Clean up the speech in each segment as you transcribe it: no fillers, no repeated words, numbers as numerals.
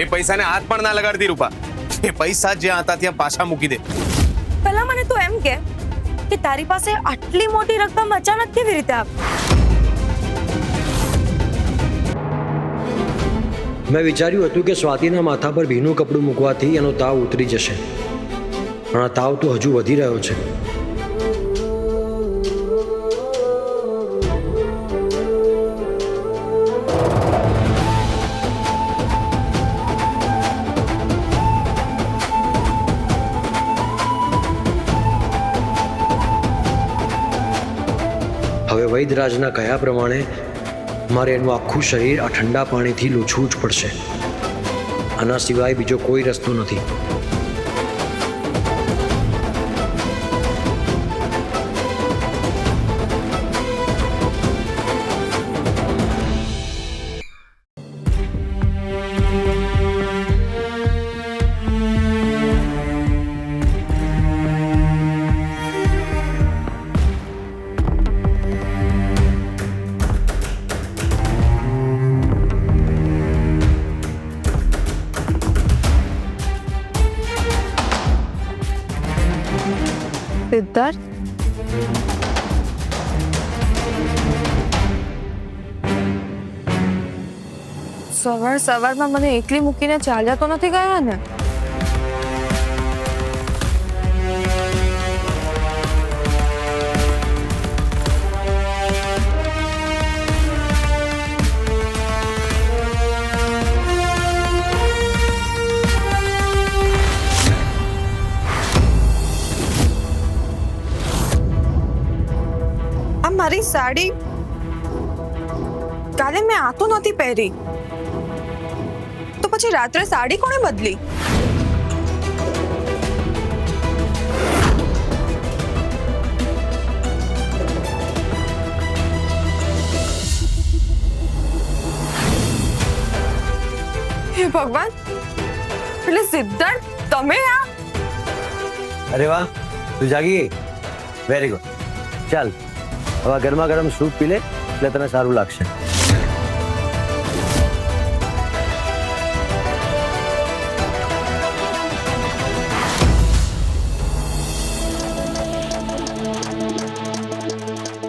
એ પૈસાને હાથ પણ ના લગાડતી રૂપા. એ પૈસા જ્યાં હતા ત્યાં પાછા મૂકી દે. પહેલા મને તું એમ કે તારી પાસે આટલી મોટી રકમ અચાનક કેવી રીતે આવી? મેં વિચાર્યું હતું કે સ્વાતિના માથા પર ભીનું કપડું મૂકવાથી એનો તાવ ઉતરી જશે, પણ આ તાવ તો હજુ વધી રહ્યો છે. હવે વૈદ્યરાજના કહ્યા પ્રમાણે મારે એનું આખું શરીર આ ઠંડા પાણીથી લૂછવું જ પડશે. આના સિવાય બીજો કોઈ રસ્તો નથી. સિદ્ધાર્થ, સવારમાં મને એકલી મૂકીને ચાલ્યા તો નથી ગયા ને? મારી સાડી કાલે મેં આ તો નથી પહેરી, તો પછી રાત્રે સાડી કોણે બદલી? હે ભગવાન, એટલે સિદ્ધાર્થ તમે આ? અરે વાહ, તું જાગી ગઈ. Very good. ચાલ હવે ગરમા ગરમ સૂપ પી લે એટલે તને સારું લાગશે.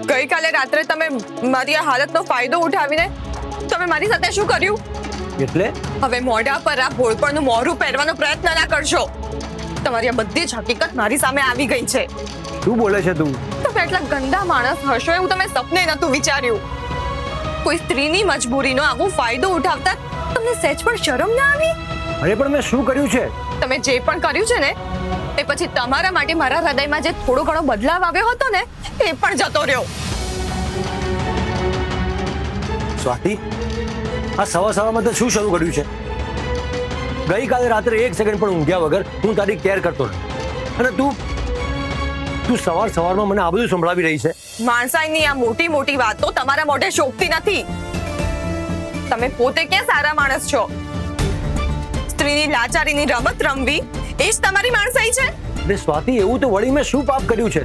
ગઈકાલે રાત્રે તમે મારી આ હાલતનો ફાયદો ઉઠાવીને તમે મારી સાથે શું કર્યું? એટલે હવે મોઢા પર આ ભોળપણનું મોઢું પહેરવાનો પ્રયત્ન ના કરશો. તમારી આ બધી જ હકીકત મારી સામે આવી ગઈ છે. શું બોલે છે તું? તમે એટલા ગંદા માણસ હશો એવું તમે સપને નતું વિચાર્યું. કોઈ સ્ત્રીની મજબૂરીનો આવો ફાયદો ઉઠાવતા તમને સહેજ પણ શરમ ના આવી? અરે પણ મેં શું કર્યું છે? તમે જે પણ કર્યું છે ને એ પછી તમારા માટે મારા હૃદયમાં જે થોડો ઘણો બદલાવ આવ્યો હતો ને એ પણ જતો રહ્યો. સ્વાતિ, આ સવારમાં તો શું શરૂ કર્યું છે? ગઈકાલે રાત્રે 1 સેકન્ડ પણ ઊંઘ્યા વગર હું તારી કેર કરતો હતો, અને તું સવારમાં મને આ બધું સંભળાવી રહી છે. માણસાઈની આ મોટી મોટી વાતો તમારા મોઢે શોભતી નથી. તમે પોતે ક્યાં સારા માણસ છો? સ્ત્રીની લાચારીની રમત રમવી એ જ તમારી માણસાઈ છે? અરે સ્વાતિ, એવું તો વળી મેં શું પાપ કર્યું છે?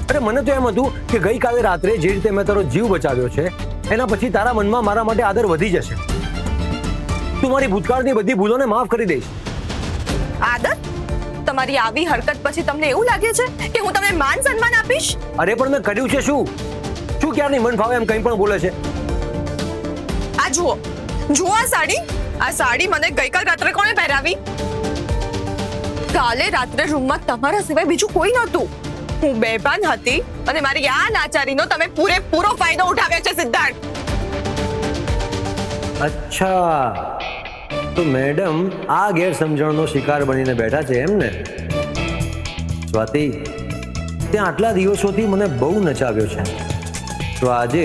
અરે મને તો એમ હતું કે ગઈકાલે રાત્રે જે રીતે મેં તારો જીવ બચાવ્યો છે એના પછી તારા મનમાં મારા માટે આદર વધી જશે. તું મારી ભૂતકાળની બધી ભૂલોને માફ કરી દઈશ. આદર? તમારી આવી હરકત પછી તમને એવું લાગે છે કે હું તમને માન સન્માન આપીશ? અરે પણ મેં કર્યું છે શું? શું ક્યારની મન ફાવે એમ કંઈ પણ બોલે છે? આ જુઓ આ સાડી. આ સાડી મને ગઈકાલ રાત્રે કોણે પહેરાવી? કાલે રાત્રે રૂમમાં તમારા સિવાય બીજું કોઈ નહોતું. હું બેભાન હતી અને મારી આ નાચારીનો તમે પૂરેપૂરો ફાયદો ઉઠાવ્યો છે સિદ્ધાર્થ. અચ્છા, તો મેડમ આ ગેરસમજણનો શિકાર બનીને બેઠા છે એમ ને? સ્વાતિ, ત્યાં આટલા દિવસોથી મને બહુ નચાવ્યો છે, તો આજે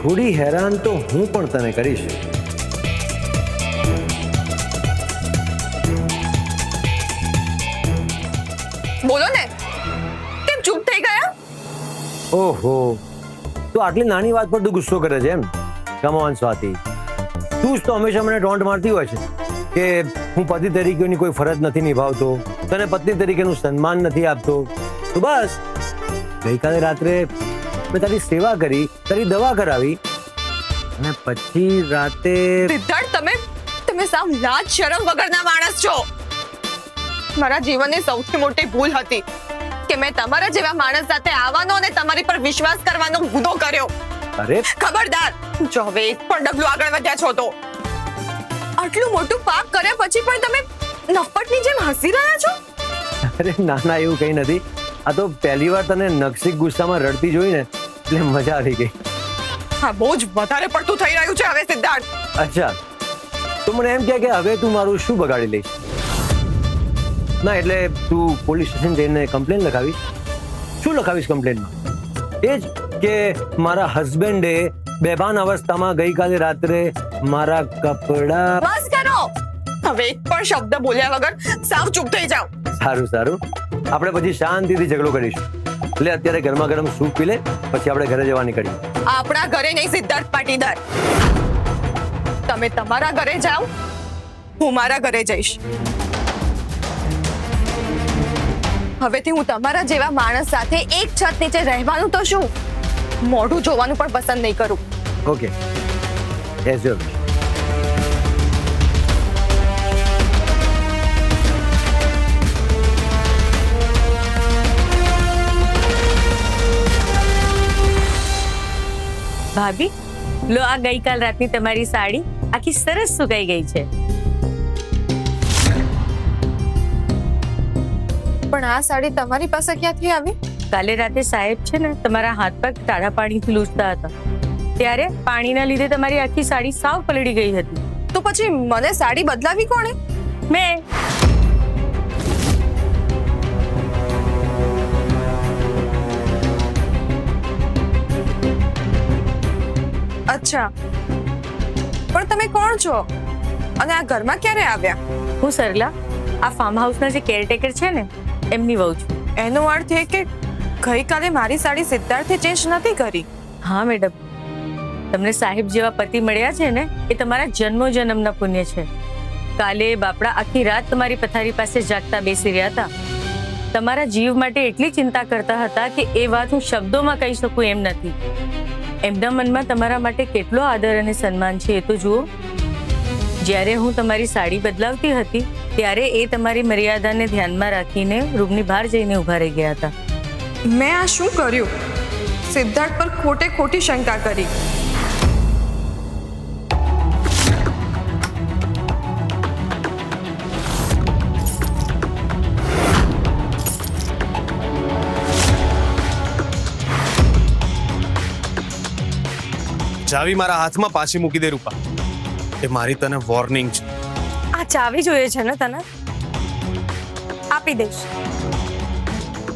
થોડી હેરાન તો હું પણ તને કરીશ. બોલો ને, કેમ ચૂપ થઈ ગયા? ઓહો, તો આટલી નાની વાત પર તું ગુસ્સો કરે છે એમ? કમ ઓન સ્વાતિ, તું જ તો હંમેશા મને ટોન્ટ મારતી હોય છે કે હું પતિ તરીકેની કોઈ ફરજ નથી નિભાવતો, તને પત્ની તરીકેનું સન્માન નથી આપતો. તો બસ ગઈકાલે રાત્રે મેં તારી સેવા કરી, તારી દવા કરાવી, અને પછી રાતે સિદ્ધાર્થ, તમે તમે સાવ લાજ શરમ વગરના માણસ છો. મારા જીવનની સૌથી મોટી ભૂલ હતી કે મેં તમારા જેવા માણસ સાથે આવવાનો અને તમારી પર વિશ્વાસ કરવાનો ગુનો કર્યો. અરે ખબરદાર, જો હવે એક પણ ડગલું આગળ વધ્યા છો તો આટલું મોટું પાપ કર્યા પછી પણ તમે નફ્ફટની જેમ હસી રહ્યા છો. અરે ના ના, એવું કઈ નથી. આ તો પહેલી વાર તને નકશી ગુસ્સામાં રડતી જોઈ ને એટલે મજા આવી ગઈ. હા, બહુ જ વધારે પડતું થઈ રહ્યું છે હવે સિદ્ધાર્થ. અચ્છા, તો મને એમ કે હવે તું મારું શું બગાડી લઈશ? ના એટલે તું પોલીસ સ્ટેશન જઈને કમ્પ્લેન લખાવીશ? શું લખાવીશ કમ્પ્લેનમાં? એ જ કે મારા હસબન્ડે બેભાન અવસ્થામાં ગઈકાલે રાત્રે મારા કપડા. બસ કરો, હવે એક પણ શબ્દ બોલ્યા વગર સાવ ચૂપ થઈ જાઓ. સારું સારું, આપણે પછી શાંતિથી ઝઘડો કરીશું. એટલે અત્યારે ગરમા ગરમ સૂપ પી લે, પછી આપણે ઘરે જવા નીકળીએ. આપણા ઘરે નહીં સિદ્ધાર્થ પાટીદાર. તમે તમારા ઘરે જાઓ, હું મારા ઘરે જઈશ. હવેથી હું તમારા જેવા માણસ સાથે એક છત નીચે રહેવાનું તો શું, મોઢું જોવાનું પણ પસંદ નહીં કરું. ઓકે, એઝ યોર વિશ. ભાભી, લો આ ગઈકાલ રાતની તમારી સાડી આખી સરસ સુકાઈ ગઈ છે. પણ આ સાડી તમારી પાસે ક્યાંથી આવી? કાલે રાતે સાહેબ છે ને તમારા હાથ પગ ટાઢા પાણીથી લૂછતા હતા, ત્યારે પાણીના લીધે તમારી આખી સાડી સાવ પલળી ગઈ હતી. તો પછી મને સાડી બદલાવી કોણે? મેં. અચ્છા, પણ તમે કોણ છો અને આ ઘરમાં ક્યારે આવ્યા? હું સરલા, આ ફાર્મ હાઉસના જે કેરટેકર છે ને એમની વહુ છું. એનો અર્થ એ કે ગઈકાલે મારી સાડી સિદ્ધાર્થે ચેન્જ નથી કરી. હા મેડમ, તમને સાહેબ જેવા પતિ મળ્યા છે ને એ તમારા જન્મો જન્મના પુણ્ય છે. કાલે બાપડા આખી રાત તમારી પથારી પાસે જાગતા બેસી રહ્યા હતા. તમારા જીવ માટે એટલી ચિંતા કરતા હતા કે એ વાત હું શબ્દોમાં કહી શકું એમ નથી. એમના મનમાં તમારા માટે કેટલો આદર અને સન્માન છે એ તો જુઓ. જ્યારે હું તમારી સાડી બદલાવતી હતી ત્યારે એ તમારી મર્યાદાને ધ્યાનમાં રાખીને રૂમની બહાર જઈને ઊભા રહી ગયા હતા. મેં આ શું કર્યું? સિદ્ધાર્થ પર ખોટે ખોટી શંકા કરી. ચાવી મારા હાથમાં પાછી મૂકી દે રૂપા. એ મારી તને વોર્નિંગ છે. આ ચાવી જોઈએ છે ને તને? આપી દઈશ,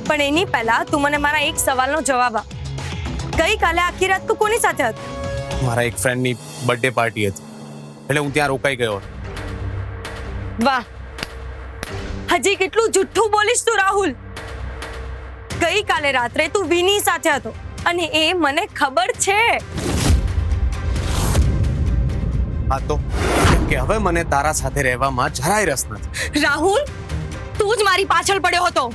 પણ એની પહેલા તું મને મારા એક સવાલનો જવાબ આપ. ગઈકાલે આખી રાત તું કોની સાથે હતો? મારા એક ફ્રેન્ડની બર્થડે પાર્ટી હતી એટલે હું ત્યાં રોકાઈ ગયો. વાહ, હજી કેટલું જુઠ્ઠું બોલીશ તું રાહુલ. ગઈકાલે રાત્રે તું વિની સાથે હતો અને એ મને ખબર છે. હા તો કે હવે મને તારા સાથે રહેવામાં જરાય રસ નથી. રાહુલ, તું જ મારી પાછળ પડ્યો હતો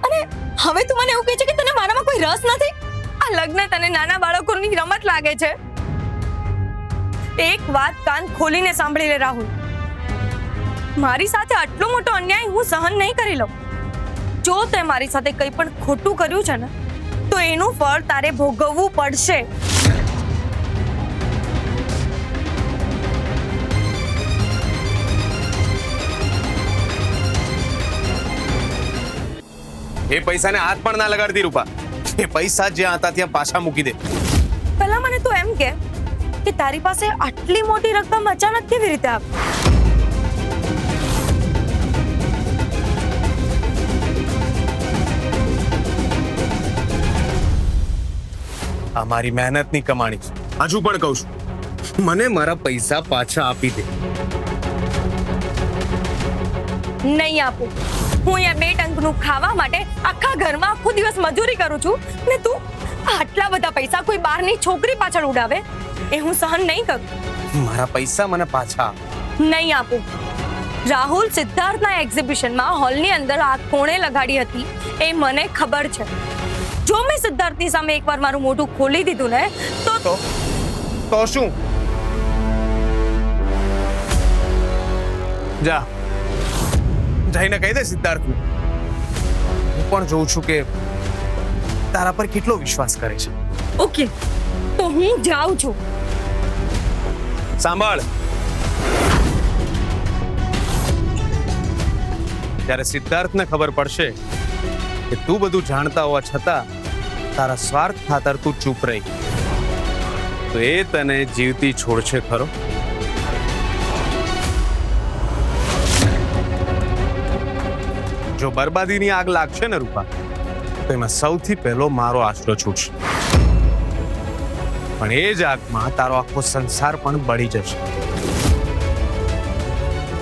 અને હવે તું મને એવું કહે છે કે તને મારામાં કોઈ રસ નથી? આ લગ્ન તને નાના બાળકોની રમત લાગે છે? એક વાત કાન ખોલીને સાંભળી લે રાહુલ. મારી સાથે આટલો મોટો અન્યાય હું સહન નહીં કરી લઉં. જો તે મારી સાથે કંઈ પણ ખોટું કર્યું છે ને તો એનું ફળ તારે ભોગવવું પડશે. એ પૈસાને હાથ પણ ના લગાડતી રૂપા. એ પૈસા જ્યાં હતા ત્યાં પાછા મૂકી દે. પહેલા મને તો એમ કે તારી પાસે આટલી મોટી રકમ અચાનક કેવી રીતે આવી? આ મારી મહેનતની કમાણી છે. હજુ પણ કહું છું, મને મારા પૈસા પાછા આપી દે. નહીં આપું. હું અહીંયા 2 ટંકનું ખાવા માટે આખા ઘરમાં આખો દિવસ મજૂરી કરું છું ને તું આટલા બધા પૈસા કોઈ બહારની છોકરી પાછળ ઉડાવે? એ હું સહન નહીં કરું. મારા પૈસા મને પાછા આપ. નહીં આપું. રાહુલ, સિદ્ધાર્થના એક્ઝિબિશનમાં હોલની અંદર આ કોણે લગાડી હતી એ મને ખબર છે. જો મેં સિદ્ધાર્થની સામે એકવાર મારું મોઢું ખોલી દીધું ને તો શું? જા જઈને કહી દે સિદ્ધાર્થને હું પણ જોઉં છું કે તારા પર કેટલો વિશ્વાસ કરે છે. ઓકે, તો હું જાઉં છું. સાંભળ, જ્યારે સિદ્ધાર્થને ખબર પડશે કે તું બધું જાણતા હોવા છતાં તારા સ્વાર્થ ખાતર તું ચૂપ રહી તો એ તને જીવતી છોડશે ખરો? જો બરબાદીની આગ લાગશે ને રૂપા, તો એમાં સૌથી પહેલો મારો આશરો છૂટશે, પણ એ જ આગમાં તારો આખો સંસાર પણ બળી જશે.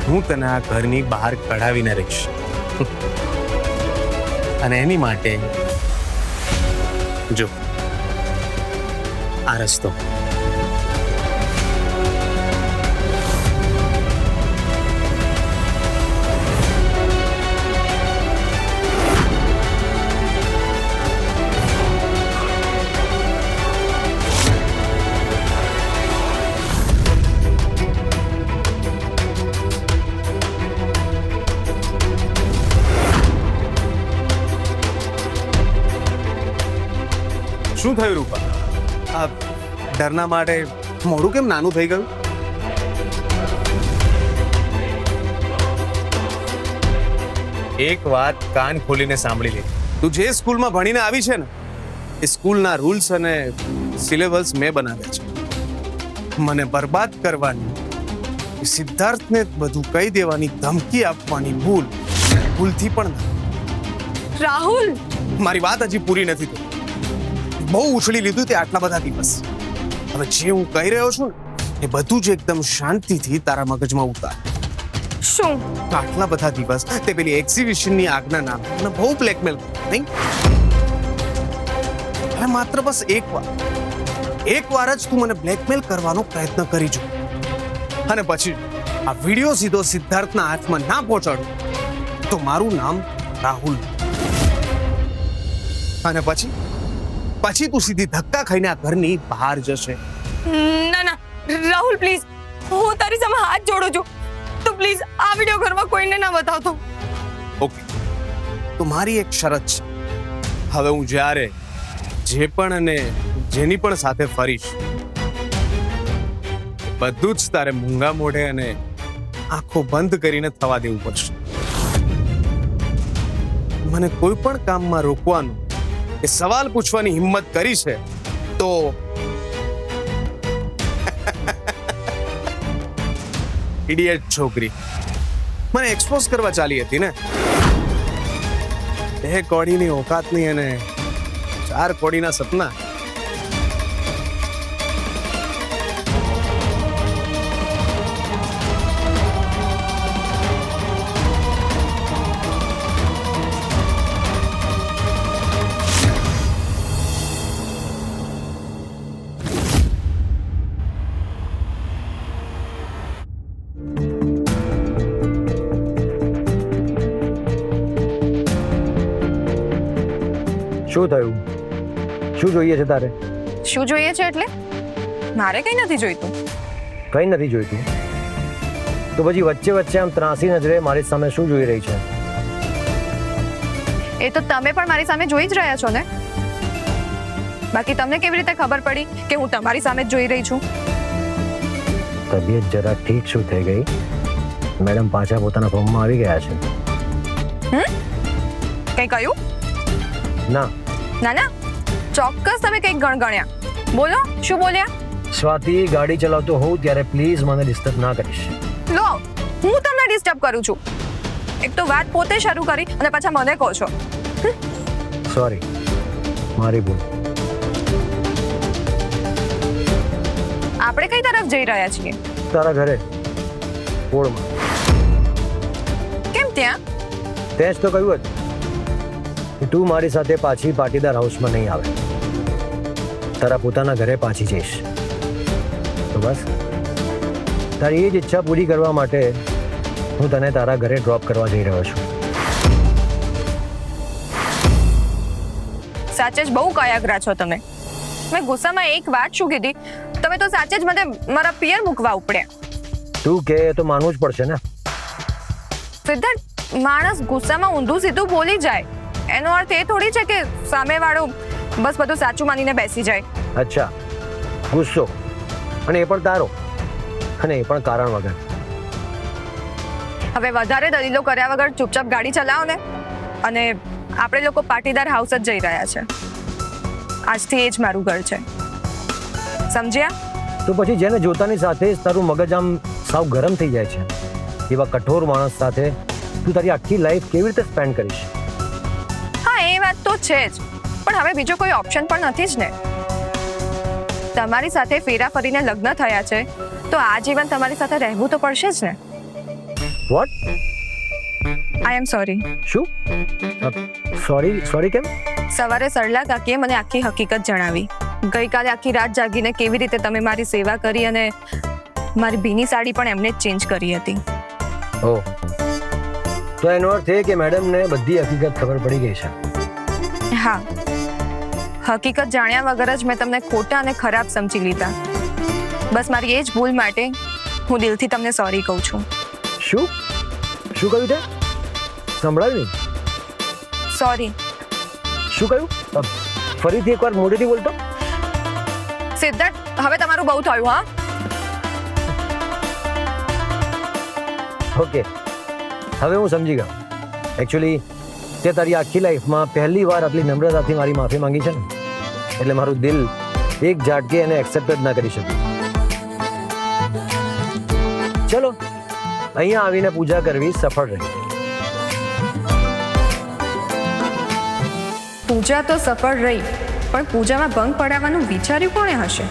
હું તને આ ઘરની બહાર કઢાવીને રહીશ અને એની માટે જો આ રસ્તો. શું થયું રૂપા? આ ડરના માટે મોઢું કેમ નાનું થઈ ગયું? એક વાત કાન ખોલીને સાંભળી લે. તું જે સ્કૂલમાં ભણીને આવી છે ને, એ સ્કૂલના રૂલ્સ અને સિલેબસ મેં બનાવ્યા છે. મને બરબાદ કરવાની, સિદ્ધાર્થને બધું કહી દેવાની ધમકી આપવાની ભૂલથી પણ ના. રાહુલ, મારી વાત હજી પૂરી નથી થઈ. બહુ ઉછળી લીધું તે આટલા બધા દિવસ. હવે જે હું કહી રહ્યો છું ને એ બધું જ એકદમ શાંતિથી તારા મગજમાં ઉતાર. શું? આટલા બધા દિવસ તે પેલી એક્ઝિબિશનની આગના નામે મને બહુ બ્લેકમેલ નહીં. હવે માત્ર બસ એક વાર જ તું મને બ્લેકમેલ કરવાનો પ્રયત્ન કરી જો, અને પછી આ વિડીયો સીધો સિદ્ધાર્થના હાથમાં ના પહોંચાડું તો મારું નામ રાહુલ, અને પછી તું સીધી ધક્કા ખાઈને આ ઘરની બહાર જશે. ના ના રાહુલ, પ્લીઝ, હું તારી સામે હાથ જોડું છું. તો પ્લીઝ આ વિડીયો ઘરમાં કોઈને ના બતાવતો. ઓકે, તો મારી એક શરત છે. હવે હું જ્યારે જે પણ અને જેની પણ સાથે ફરીશ, બધું જ તારે મૂંગા મોઢે અને આંખો બંધ કરીને થવા દેવું પડશે. મને કોઈ પણ કામમાં રોકવાનું કે સવાલ પૂછવાની હિંમત કરી છે તો ઇડિયટ છોકરી મને એક્સપોઝ કરવા ચાલી હતી ને. એ કોડીની ઓકાત નહીં અને 4 કોડીના સપના. શું થયું? શું જોઈએ છે તારે? શું જોઈએ છે એટલે? મારે કંઈ નથી જોઈતું. કંઈ નથી જોઈતું તો પછી વચ્ચે આમ ત્રાસી નજરે મારી સામે શું જોઈ રહી છે? એ તો તમે પણ મારી સામે જોઈ જ રહ્યા છો ને. બાકી તમને કેવી રીતે ખબર પડી કે હું તમારી સામે જ જોઈ રહી છું? તબિયત જરા ઠીક શું થઈ ગઈ? મેડમ પાછા પોતાના ફોર્મમાં આવી ગયા છે. કંઈ કહ્યું? ના ના ના, ચોક્કસ તમે કંઈક ગણગણ્યા. બોલો, શું બોલ્યા? સ્વાતિ, ગાડી ચલાવતો હોઉં ત્યારે પ્લીઝ મને ડિસ્ટર્બ ના કરીશ. લો, હું તમને ડિસ્ટર્બ કરું છું. એક તો વાત પોતે શરૂ કરી અને પાછા મને કહો છો. સોરી, મારી ભૂલ. આપણે કઈ તરફ જઈ રહ્યા છીએ? તારા ઘરે, પોળમાં. કેમ ત્યાં? તે જ તો કહ્યું હતું કે તું મારી સાથે પાછી પાટીદાર હાઉસમાં નહીં આવે, તારા પોતાના ઘરે પાછી જઈશ. તો બસ તારી એ જ ઈચ્છા પૂરી કરવા માટે હું તને તારા ઘરે ડ્રોપ કરવા જઈ રહ્યો છું. સાચે જ બહુ કયાગ્રા છો તમે. મેં ગુસ્સામાં એક વાત શું કીધી, તમે તો સાચે જ મને મારા પિયર મૂકવા ઉપડ્યા. તું કે તો માનવું જ પડશે ને. સિદ્ધાર્થ, માણસ ગુસ્સામાં ઊંધું સીધું બોલી જાય, એનો અર્થ એ થોડી છે કે સામેવાળો બસ બધું સાચું માનીને બેસી જાય. અચ્છા, ગુસ્સો, અને એ પણ તારો, અને એ પણ કારણ વગર. હવે વધારે દલીલો કર્યા વગર ચૂપચાપ ગાડી ચલાવો ને. અને આપણે લોકો પાટીદાર હાઉસ જ જઈ રહ્યા છે. આજથી એ જ મારું ઘર છે, સમજ્યા? તો પછી જેને જોતાની સાથે જ તારું મગજ આમ સાવ ગરમ થઈ જાય છે, એવા કઠોર માણસ સાથે તું તારી આખી લાઈફ કેવી રીતે સ્પેન્ડ કરીશ? હા, એ વાત તો છે જ, પણ હવે બીજો કોઈ ઓપ્શન પણ નથી જ ને. તમારી સાથે ફેરા ફરીને લગ્ન થયા છે, તો આ જીવન તમારી સાથે રહેવું તો પડશે જ ને. વોટ? I am sorry. શું? સોરી કેમ? સવારે સરલા કાકીએ મને આખી હકીકત જણાવી. ગઈકાલે આખી રાત જાગીને કેવી રીતે તમે મારી સેવા કરી અને મારી ભીની સાડી પણ એમને જ ચેન્જ કરી હતી. ઓહ, તો એનો અર્થ એ કે મેડમને બધી હકીકત ખબર પડી ગઈ છે. હા, હકીકત જાણ્યા વગર જ મેં તમને ખોટા અને ખરાબ સમજી લીધા. બસ મારી એ જ ભૂલ માટે હું દિલથી તમને સોરી કહું છું. શું કહ્યું તે? સંભળાયું નહીં. સોરી. શું કહ્યું? ફરીથી એકવાર મોઢેથી બોલતો. સિદ્ધાર્થ, હવે તમારું બહુ થયું. હા, ઓકે, હવે હું સમજી ગયો. એકચ્યુઅલી તે તારી આખી લાઈફમાં પહેલી વાર આટલી નમ્રતાથી મારી માફી માંગી છે ને, એટલે મારું દિલ એક ઝાટકે એને એક્સેપ્ટ જ ના કરી શક્યું. ચલો, અહીંયા આવીને પૂજા કરવી સફળ રહી. પૂજા તો સફળ રહી, પણ પૂજામાં ભંગ પડાવવાનું વિચાર્યું કોણે હશે?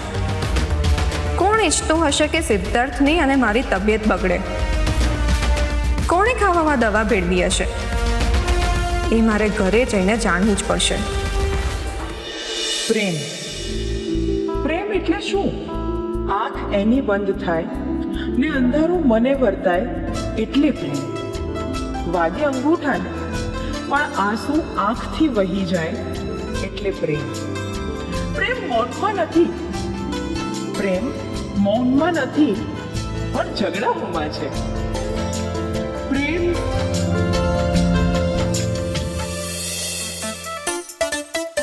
કોણ ઈચ્છતું હશે કે સિદ્ધાર્થની અને મારી તબિયત બગડે? કોણે ખાવામાં દવા ભેળવી હશે? એ મારે ઘરે જઈને જાણવું જ પડશે. પ્રેમ એટલે શું? આંખ એની બંધ થાય ને અંધારું મને વર્તાય એટલે પ્રેમ. વાગે અંગૂઠાને પણ આંસુ આંખથી વહી જાય એટલે પ્રેમ. પ્રેમ મૌનમાં નથી, પ્રેમ મૌનમાં નથી, પણ ઝઘડાઓમાં છે. પ્રેમ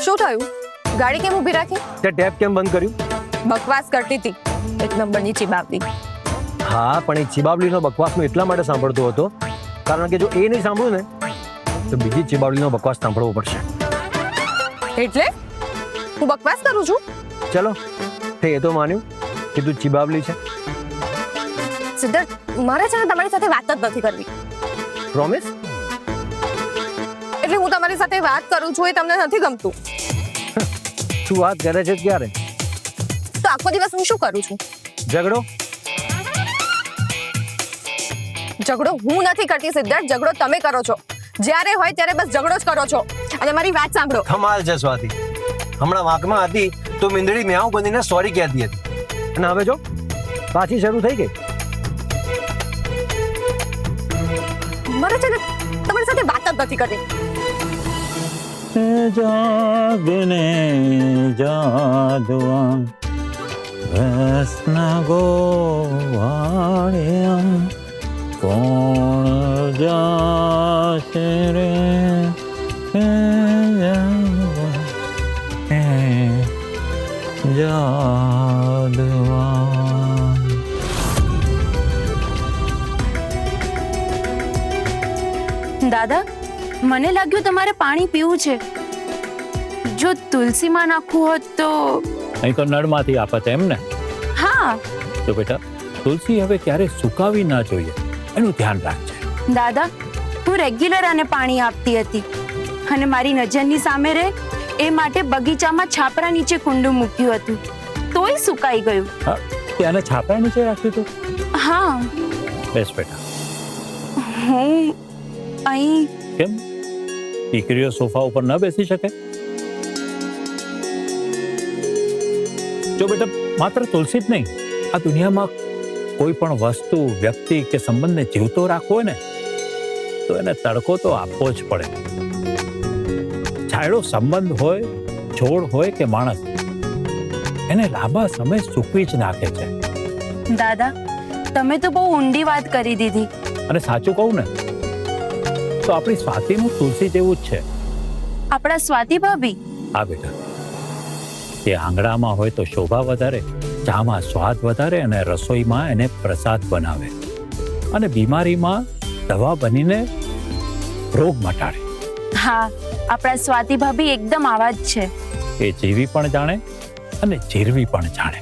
શું થયું? ગાડી કેમ ઊભી રાખી? તે ટેપ કેમ બંધ કર્યું? બકવાસ કરતી હતી, એક નંબરની ચીબાવતી. હા, પણ એ ચીબાવલીનો બકવાસ હું એટલા માટે સાંભળતો હતો કારણ કે જો એ નહીં સાંભળું ને તો બીજી ચીબાવલીનો બકવાસ સાંભળવો પડશે. એટલે હું બકવાસ કરું છું? ચલો, તે એ તો માન્યું કે તું ચીબાવલી છે. સિદ્ધાર્થ, મારે છે ને તમારી સાથે વાત જ નથી કરવી. પ્રોમિસ? એટલે હું તમારી સાથે વાત કરું છું એ તમને નથી ગમતું? તું વાત કરે છે ક્યારે? તો આખો દિવસ હું શું કરું છું? ઝઘડો હું નથી કરતી સિદ્ધાર્થ, ઝઘડો તમે કરો છો. જ્યારે હોય ત્યારે બસ ઝઘડો જ કરો છો. અને મારી વાત સાંભળો. કમાલ છે સ્વાતિ. હમણાં વાંકમાં હતી તો મીંદડી મ્યાઉ બનીને સોરી કહેતી હતી, અને હવે જો પાછી શરૂ થઈ ગઈ. મારે છે ને તમારી સાથે વાત જ નથી કરવી. જાગને જાદવા રસના ગોવાળિયા કોણ જાશે રે જાદવા. દાદા, મને લાગ્યું તમારે પાણી પીવું છે. જો તુલસીમાં નાખવું હોત તો. અહીં તો નળમાંથી આપત એમ ને? હા તો બેટા, તુલસી હવે ક્યારે સુકાવી ના જોઈએ, એનું ધ્યાન રાખજે. દાદા, હું રેગ્યુલર આને પાણી આપતી હતી અને મારી નજરની સામે રહે એ માટે બગીચામાં છાપરા નીચે કુંડું મૂક્યું હતું, તોય સુકાઈ ગયું. હા, ત્યાં છાપરા નીચે રાખ્યું હતું? હા. બેસ બેટા. હું અહીં. કેમ, દીકરીઓ સોફા ઉપર ન બેસી શકે? જો બેટા, માત્ર તુલસી જ નહીં, આ દુનિયામાં કોઈ પણ વસ્તુ, વ્યક્તિ કે સંબંધને જીવતો રાખવો હોય ને તો એને તડકો તો આપવો જ પડે. છાંયડો સંબંધ હોય, છોડ હોય કે માણસ, એને લાંબા સમય સૂકવી જ નાખે છે. દાદા, તમે તો બહુ ઊંડી વાત કરી દીધી. અને સાચું કહું ને તો આપણી સ્વાતિનું તુલસી જેવું જ છે. આપણા સ્વાતિ ભાભી? હા બેટા, તે આંગણામાં હોય તો શોભા વધારે, ચામાં સ્વાદ વધારે અને રસોઈમાં એને પ્રસાદ બનાવે અને બીમારીમાં દવા બનીને રોગ મટાડે. હા, આપણા સ્વાતિ ભાભી એકદમ આવા જ છે. એ જીવી પણ જાણે અને જીરવી પણ જાણે.